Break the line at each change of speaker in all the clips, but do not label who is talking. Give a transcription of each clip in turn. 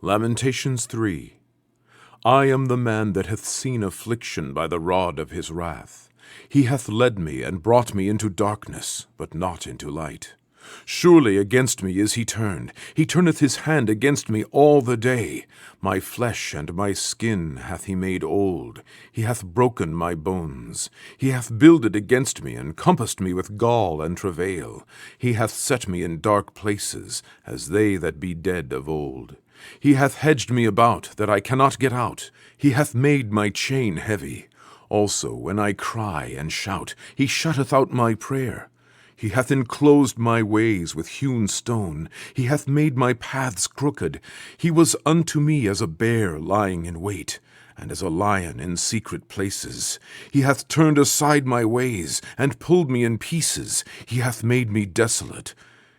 Lamentations 3. I am the man that hath seen affliction by the rod of his wrath. He hath led me and brought me into darkness, but not into light. Surely against me is he turned. He turneth his hand against me all the day. My flesh and my skin hath he made old. He hath broken my bones. He hath builded against me, and compassed me with gall and travail. He hath set me in dark places, as they that be dead of old. He hath hedged me about, that I cannot get out. He hath made my chain heavy. Also, when I cry and shout, he shutteth out my prayer. He hath enclosed my ways with hewn stone. He hath made my paths crooked. He was unto me as a bear lying in wait, and as a lion in secret places. He hath turned aside my ways, and pulled me in pieces. He hath made me desolate.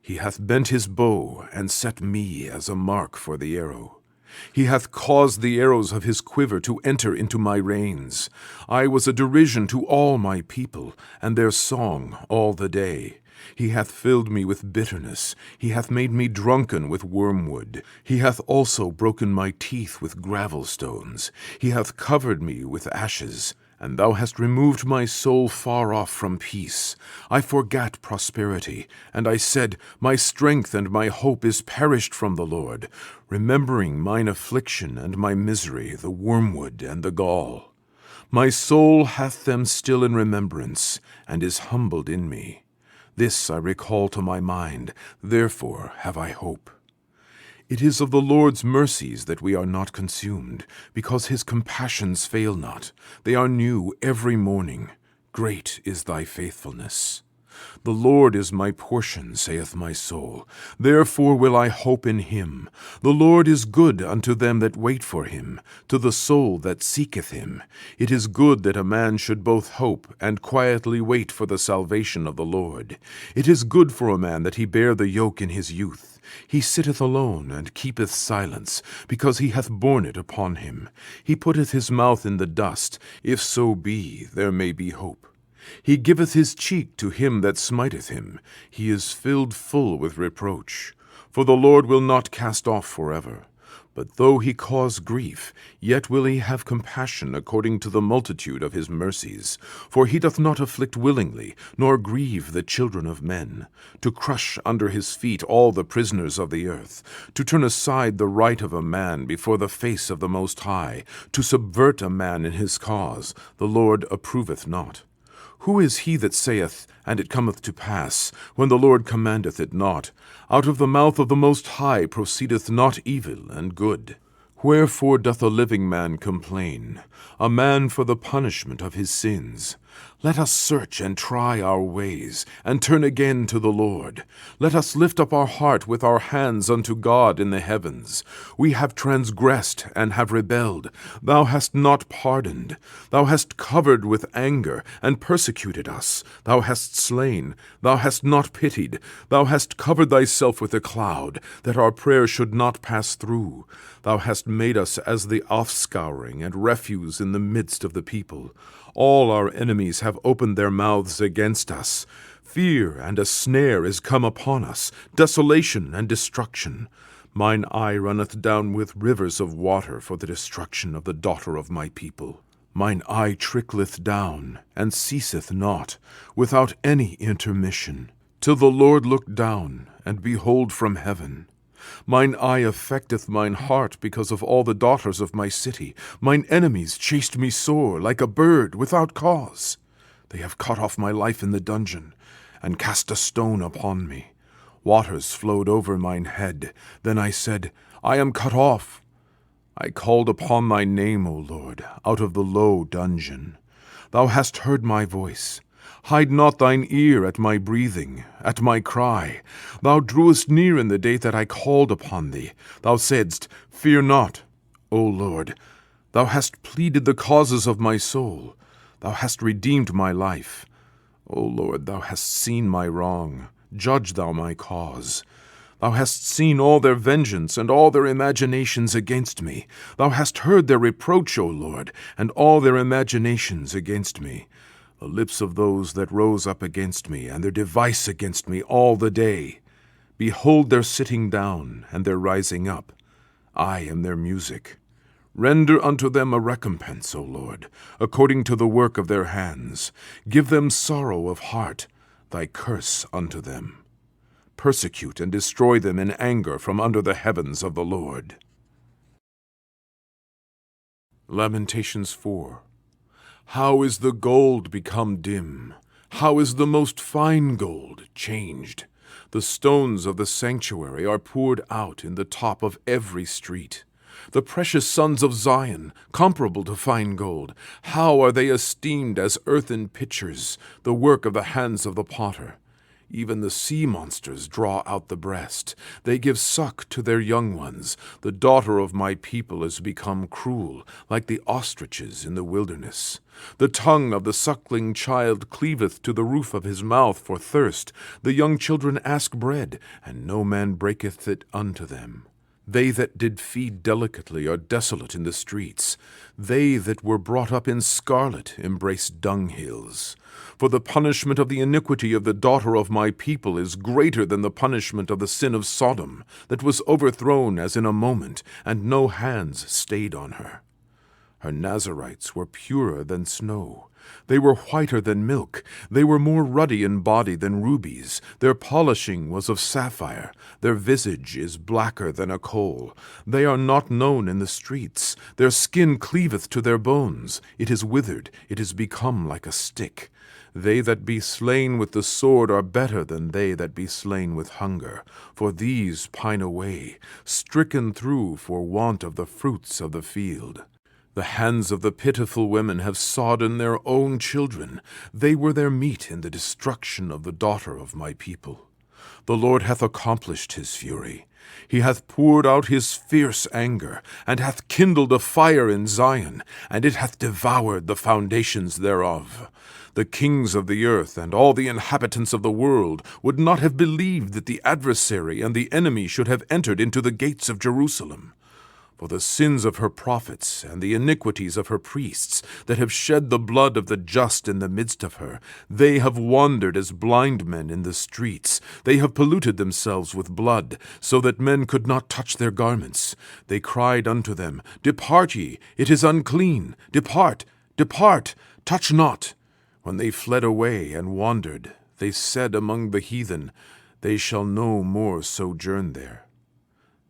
He hath bent his bow, and set me as a mark for the arrow. He hath caused the arrows of his quiver to enter into my reins. I was a derision to all my people, and their song all the day. He hath filled me with bitterness. He hath made me drunken with wormwood. He hath also broken my teeth with gravel stones. He hath covered me with ashes. And thou hast removed my soul far off from peace. I forgat prosperity, and I said, My strength and my hope is perished from the Lord, remembering mine affliction and my misery, the wormwood and the gall. My soul hath them still in remembrance, and is humbled in me. This I recall to my mind, therefore have I hope. It is of the Lord's mercies that we are not consumed, because his compassions fail not. They are new every morning. Great is thy faithfulness. The Lord is my portion, saith my soul. Therefore will I hope in him. The Lord is good unto them that wait for him, to the soul that seeketh him. It is good that a man should both hope and quietly wait for the salvation of the Lord. It is good for a man that he bear the yoke in his youth. He sitteth alone, and keepeth silence, because he hath borne it upon him. He putteth his mouth in the dust, if so be there may be hope. He giveth his cheek to him that smiteth him. He is filled full with reproach. For the Lord will not cast off forever. But though he cause grief, yet will he have compassion according to the multitude of his mercies. For he doth not afflict willingly, nor grieve the children of men, to crush under his feet all the prisoners of the earth, to turn aside the right of a man before the face of the Most High, to subvert a man in his cause, the Lord approveth not. Who is he that saith, and it cometh to pass, when the Lord commandeth it not? Out of the mouth of the Most High proceedeth not evil and good. Wherefore doth a living man complain, a man for the punishment of his sins? Let us search and try our ways, and turn again to the Lord. Let us lift up our heart with our hands unto God in the heavens. We have transgressed and have rebelled. Thou hast not pardoned. Thou hast covered with anger, and persecuted us. Thou hast slain. Thou hast not pitied. Thou hast covered thyself with a cloud, that our prayer should not pass through. Thou hast made us as the offscouring and refuse in the midst of the people. All our enemies have opened their mouths against us. Fear and a snare is come upon us, desolation and destruction. Mine eye runneth down with rivers of water for the destruction of the daughter of my people. Mine eye trickleth down, and ceaseth not, without any intermission, till the Lord look down, and behold from heaven. Mine eye affecteth mine heart because of all the daughters of my city. Mine enemies chased me sore, like a bird, without cause. They have cut off my life in the dungeon, and cast a stone upon me. Waters flowed over mine head. Then I said, I am cut off. I called upon thy name, O Lord, out of the low dungeon. Thou hast heard my voice. Hide not thine ear at my breathing, at my cry. Thou drewest near in the day that I called upon thee. Thou saidst, Fear not, O Lord. Thou hast pleaded the causes of my soul. Thou hast redeemed my life. O Lord, thou hast seen my wrong. Judge thou my cause. Thou hast seen all their vengeance and all their imaginations against me. Thou hast heard their reproach, O Lord, and all their imaginations against me. The lips of those that rose up against me, and their device against me all the day. Behold their sitting down, and their rising up. I am their music. Render unto them a recompense, O Lord, according to the work of their hands. Give them sorrow of heart, thy curse unto them. Persecute and destroy them in anger from under the heavens of the Lord. Lamentations 4. How is the gold become dim? How is the most fine gold changed? The stones of the sanctuary are poured out in the top of every street. The precious sons of Zion, comparable to fine gold, how are they esteemed as earthen pitchers, the work of the hands of the potter? Even the sea monsters draw out the breast. They give suck to their young ones. The daughter of my people is become cruel, like the ostriches in the wilderness. The tongue of the suckling child cleaveth to the roof of his mouth for thirst. The young children ask bread, and no man breaketh it unto them. They that did feed delicately are desolate in the streets. They that were brought up in scarlet embrace dunghills. For the punishment of the iniquity of the daughter of my people is greater than the punishment of the sin of Sodom, that was overthrown as in a moment, and no hands stayed on her. Her Nazarites were purer than snow. They were whiter than milk. They were more ruddy in body than rubies. Their polishing was of sapphire. Their visage is blacker than a coal. They are not known in the streets. Their skin cleaveth to their bones. It is withered. It is become like a stick. They that be slain with the sword are better than they that be slain with hunger. For these pine away, stricken through for want of the fruits of the field. The hands of the pitiful women have sodden their own children. They were their meat in the destruction of the daughter of my people. The Lord hath accomplished his fury. He hath poured out his fierce anger, and hath kindled a fire in Zion, and it hath devoured the foundations thereof. The kings of the earth and all the inhabitants of the world would not have believed that the adversary and the enemy should have entered into the gates of Jerusalem. For the sins of her prophets and the iniquities of her priests, that have shed the blood of the just in the midst of her, they have wandered as blind men in the streets. They have polluted themselves with blood, so that men could not touch their garments. They cried unto them, Depart ye, it is unclean. Depart, depart, touch not. When they fled away and wandered, they said among the heathen, They shall no more sojourn there.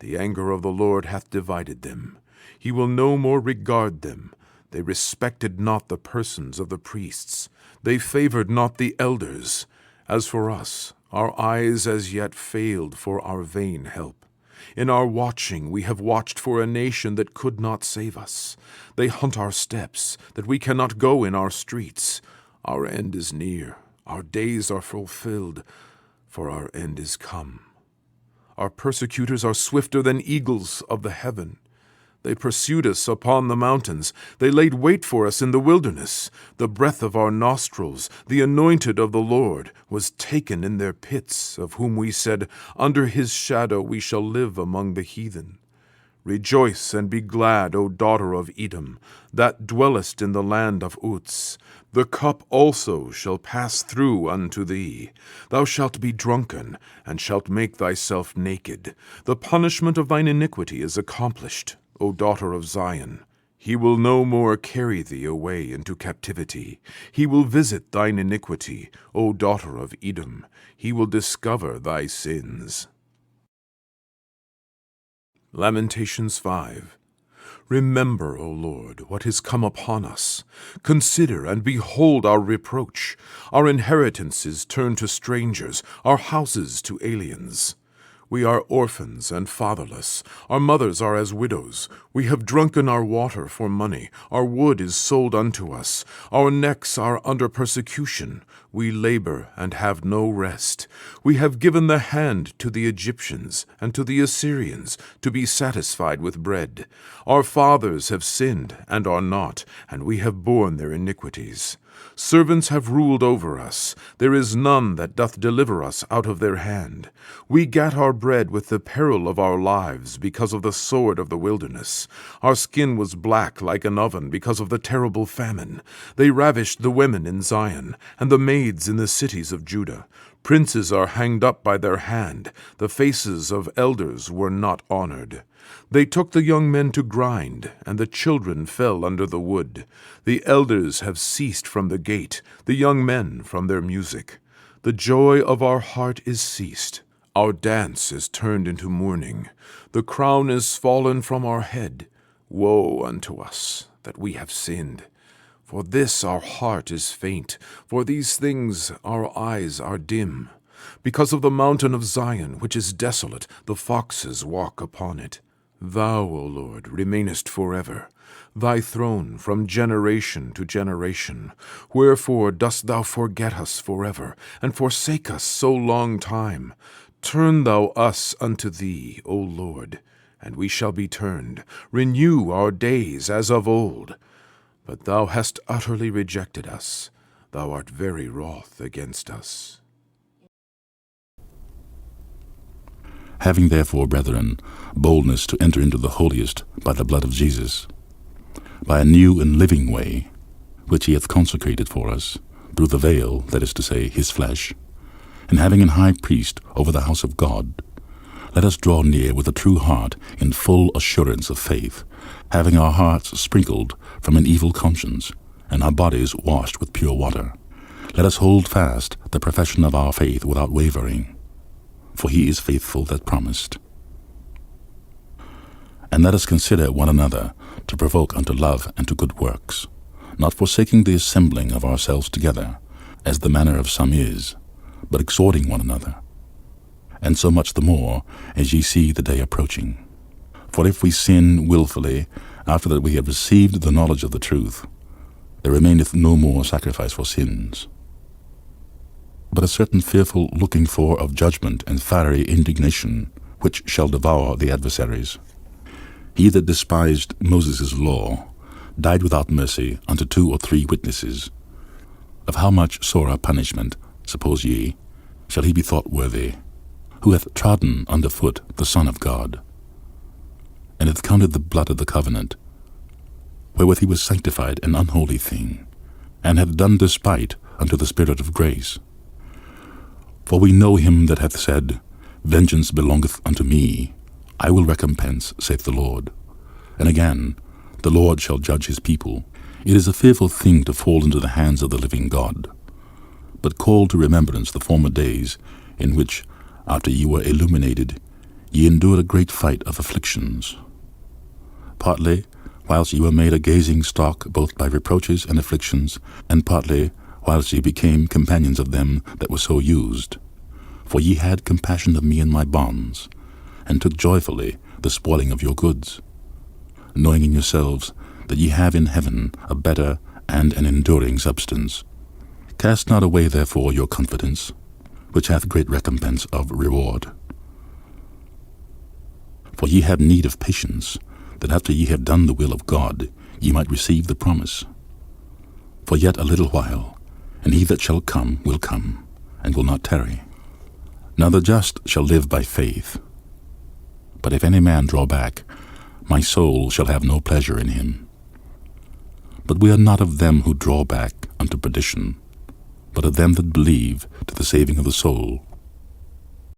The anger of the Lord hath divided them. He will no more regard them. They respected not the persons of the priests. They favored not the elders. As for us, our eyes as yet failed for our vain help. In our watching we have watched for a nation that could not save us. They hunt our steps, that we cannot go in our streets. Our end is near. Our days are fulfilled, for our end is come. Our persecutors are swifter than eagles of the heaven. They pursued us upon the mountains. They laid wait for us in the wilderness. The breath of our nostrils, the anointed of the Lord, was taken in their pits, of whom we said, Under his shadow we shall live among the heathen. Rejoice and be glad, O daughter of Edom, that dwellest in the land of Uz. The cup also shall pass through unto thee. Thou shalt be drunken, and shalt make thyself naked. The punishment of thine iniquity is accomplished, O daughter of Zion. He will no more carry thee away into captivity. He will visit thine iniquity, O daughter of Edom. He will discover thy sins. Lamentations 5. Remember, O Lord, what is come upon us. Consider and behold our reproach. Our inheritance is turned to strangers, our houses to aliens. We are orphans and fatherless. Our mothers are as widows. We have drunken our water for money. Our wood is sold unto us. Our necks are under persecution. We labor and have no rest. We have given the hand to the Egyptians and to the Assyrians to be satisfied with bread. Our fathers have sinned and are not, and we have borne their iniquities. Servants have ruled over us. There is none that doth deliver us out of their hand. We gat our bread with the peril of our lives because of the sword of the wilderness. Our skin was black like an oven because of the terrible famine. They ravished the women in Zion, and the maids in the cities of Judah. Princes are hanged up by their hand. The faces of elders were not honored. They took the young men to grind, and the children fell under the wood. The elders have ceased from the gate, the young men from their music. The joy of our heart is ceased. Our dance is turned into mourning. The crown is fallen from our head. Woe unto us that we have sinned. For this our heart is faint, for these things our eyes are dim. Because of the mountain of Zion, which is desolate, the foxes walk upon it. Thou, O Lord, remainest forever, thy throne from generation to generation. Wherefore dost thou forget us forever, and forsake us so long time? Turn thou us unto thee, O Lord, and we shall be turned. Renew our days as of old. But thou hast utterly rejected us. Thou art very wroth against us.
Having therefore, brethren, boldness to enter into the holiest by the blood of Jesus, by a new and living way, which he hath consecrated for us, through the veil, that is to say, his flesh, and having an high priest over the house of God, let us draw near with a true heart in full assurance of faith, having our hearts sprinkled from an evil conscience, and our bodies washed with pure water. Let us hold fast the profession of our faith without wavering, for he is faithful that promised. And let us consider one another to provoke unto love and to good works, not forsaking the assembling of ourselves together, as the manner of some is, but exhorting one another, and so much the more as ye see the day approaching. For if we sin wilfully, after that we have received the knowledge of the truth, there remaineth no more sacrifice for sins, but a certain fearful looking for of judgment and fiery indignation, which shall devour the adversaries. He that despised Moses' law died without mercy unto 2 or 3 witnesses. Of how much sorer punishment, suppose ye, shall he be thought worthy, who hath trodden under foot the Son of God, and hath counted the blood of the covenant, wherewith he was sanctified an unholy thing, and hath done despite unto the Spirit of grace. For we know him that hath said, Vengeance belongeth unto me, I will recompense, saith the Lord. And again, the Lord shall judge his people. It is a fearful thing to fall into the hands of the living God. But call to remembrance the former days, in which, after ye were illuminated, ye endured a great fight of afflictions, partly whilst ye were made a gazing stock both by reproaches and afflictions, and partly whilst ye became companions of them that were so used. For ye had compassion of me in my bonds, and took joyfully the spoiling of your goods, knowing in yourselves that ye have in heaven a better and an enduring substance. Cast not away therefore your confidence, which hath great recompense of reward. For ye have need of patience, that after ye have done the will of God, ye might receive the promise. For yet a little while, and he that shall come will come, and will not tarry. Now the just shall live by faith. But if any man draw back, my soul shall have no pleasure in him. But we are not of them who draw back unto perdition, but of them that believe to the saving of the soul.